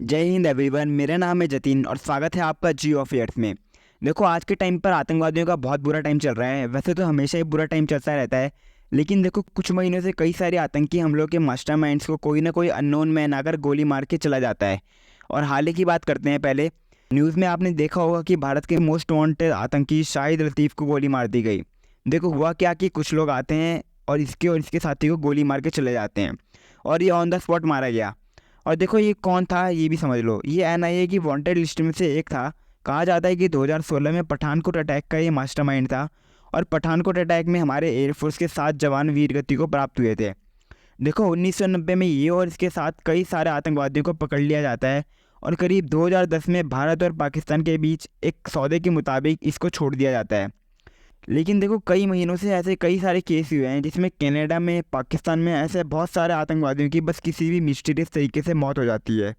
जय हिंद एवरीवन। मेरा नाम है जतिन और स्वागत है आपका जियो अफेयर्स में। देखो, आज के टाइम पर आतंकवादियों का बहुत बुरा टाइम चल रहा है। वैसे तो हमेशा ही बुरा टाइम चलता रहता है, लेकिन देखो कुछ महीनों से कई सारे आतंकी हमलों के मास्टरमाइंड्स को कोई ना कोई अननोन मैन आकर गोली मार के चला जाता है। और हाल ही की बात करते हैं। पहले न्यूज़ में आपने देखा होगा कि भारत के मोस्ट वांटेड आतंकी शाहिद लतीफ़ को गोली मार दी गई। देखो हुआ क्या कि कुछ लोग आते हैं और इसके साथी को गोली मार के चले जाते हैं और ये ऑन द स्पॉट मारा गया। और देखो ये कौन था ये भी समझ लो, ये एनआईए की वांटेड लिस्ट में से एक था। कहा जाता है कि 2016 में पठानकोट अटैक का ये मास्टरमाइंड था और पठानकोट अटैक में हमारे एयरफोर्स के 7 जवान वीरगति को प्राप्त हुए थे। देखो 1990 में ये और इसके साथ कई सारे आतंकवादियों को पकड़ लिया जाता है और करीब 2010 में भारत और पाकिस्तान के बीच एक सौदे के मुताबिक इसको छोड़ दिया जाता है। लेकिन देखो कई महीनों से ऐसे कई सारे केस हुए हैं जिसमें कनाडा में, पाकिस्तान में ऐसे बहुत सारे आतंकवादियों की बस किसी भी मिस्टीरियस तरीके से मौत हो जाती है।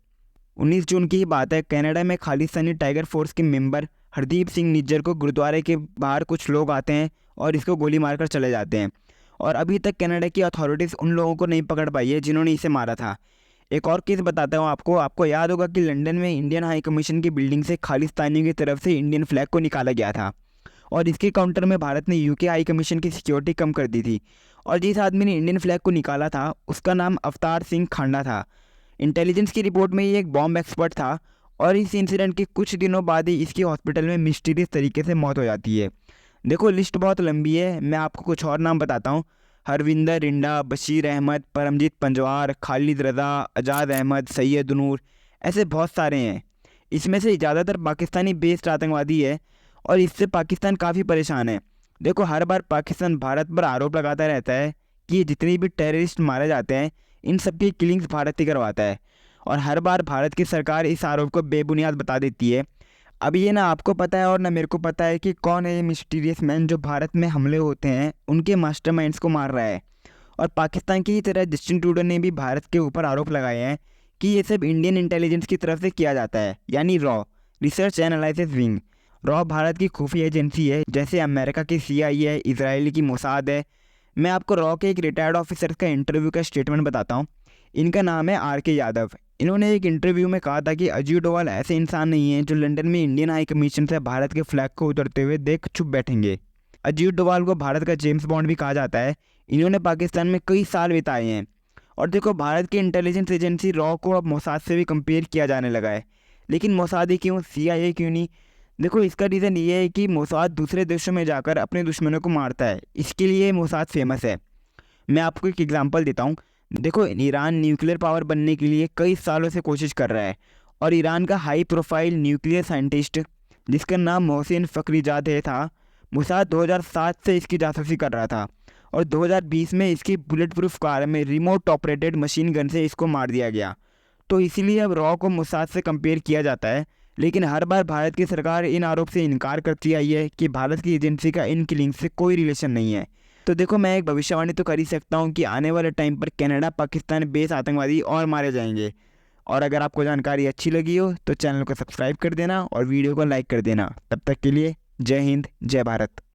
19 जून की ही बात है, कनाडा में खालिस्तानी टाइगर फोर्स के मेंबर हरदीप सिंह निज्जर को गुरुद्वारे के बाहर कुछ लोग आते हैं और इसको गोली मारकर चले जाते हैं। और अभी तक कनाडा की अथॉरिटीज़ उन लोगों को नहीं पकड़ पाई है जिन्होंने इसे मारा था। एक और केस बताता हूँ आपको याद होगा कि लंदन में इंडियन हाई कमीशन की बिल्डिंग से खालिस्तानियों की तरफ से इंडियन फ्लैग को निकाला गया था और इसके काउंटर में भारत ने यूके हाई कमीशन की सिक्योरिटी कम कर दी थी। और जिस आदमी ने इंडियन फ्लैग को निकाला था उसका नाम अवतार सिंह खांडा था। इंटेलिजेंस की रिपोर्ट में ये एक बॉम्ब एक्सपर्ट था और इस इंसिडेंट के कुछ दिनों बाद ही इसकी हॉस्पिटल में मिस्टीरियस तरीके से मौत हो जाती है। देखो लिस्ट बहुत लंबी है, मैं आपको कुछ और नाम बताता हूँ। हरविंदर रिंडा, बशीर अहमद, परमजीत पंजवार, खालिद रज़ा, आज़ाद अहमद, सैयद नूर, ऐसे बहुत सारे हैं। इसमें से ज़्यादातर पाकिस्तानी बेस्ड आतंकवादी है और इससे पाकिस्तान काफ़ी परेशान है। देखो हर बार पाकिस्तान भारत पर आरोप लगाता रहता है कि जितने भी टेररिस्ट मारे जाते हैं इन सब की किलिंग्स भारत ही करवाता है और हर बार भारत की सरकार इस आरोप को बेबुनियाद बता देती है। अब ये ना आपको पता है और ना मेरे को पता है कि कौन है ये मिस्टीरियस मैन जो भारत में हमले होते हैं उनके मास्टरमाइंड्स को मार रहा है। और पाकिस्तान की ही तरह जस्टिन ट्रूडो ने भी भारत के ऊपर आरोप लगाए हैं कि ये सब इंडियन इंटेलिजेंस की तरफ से किया जाता है, यानी raw, research analysis wing. Raw Bharat की खुफिया एजेंसी है, जैसे अमेरिका की सीआईए है, इजरायली की मोसाद है। मैं आपको रॉ के एक रिटायर्ड ऑफिसर का इंटरव्यू का स्टेटमेंट बताता हूँ। इनका नाम है आर.के. यादव। इन्होंने एक इंटरव्यू में कहा था कि अजीत डोभाल ऐसे इंसान नहीं हैं जो लंदन में इंडियन हाई कमीशन से भारत के फ्लैग को उतरते हुए देख चुप बैठेंगे। अजीत डोभाल को भारत का जेम्स बॉन्ड भी कहा जाता है। इन्होंने पाकिस्तान में कई साल बिताए हैं। और देखो भारत की इंटेलिजेंस एजेंसी रॉ को अब मोसाद से भी कंपेयर किया जाने लगा है। लेकिन मोसाद ही क्यों, सीआईए क्यों नहीं? देखो इसका रीज़न ये है कि मोसाद दूसरे देशों में जाकर अपने दुश्मनों को मारता है, इसके लिए मोसाद फेमस है। मैं आपको एक एग्जांपल देता हूँ। देखो ईरान न्यूक्लियर पावर बनने के लिए कई सालों से कोशिश कर रहा है और ईरान का हाई प्रोफाइल न्यूक्लियर साइंटिस्ट जिसका नाम मोहसिन फ़खरीजादे था, मोसाद 2007 से इसकी जासूसी कर रहा था और 2020 में इसकी बुलेट प्रूफ कार में रिमोट ऑपरेटेड मशीन गन से इसको मार दिया गया। तो इसीलिए अब रॉ को मोसाद से कंपेयर किया जाता है। लेकिन हर बार भारत की सरकार इन आरोप से इनकार करती आई है कि भारत की एजेंसी का इन किलिंग से कोई रिलेशन नहीं है। तो देखो मैं एक भविष्यवाणी तो कर ही सकता हूँ कि आने वाले टाइम पर कनाडा, पाकिस्तान बेस आतंकवादी और मारे जाएंगे। और अगर आपको जानकारी अच्छी लगी हो तो चैनल को सब्सक्राइब कर देना और वीडियो को लाइक कर देना। तब तक के लिए जय हिंद, जय भारत।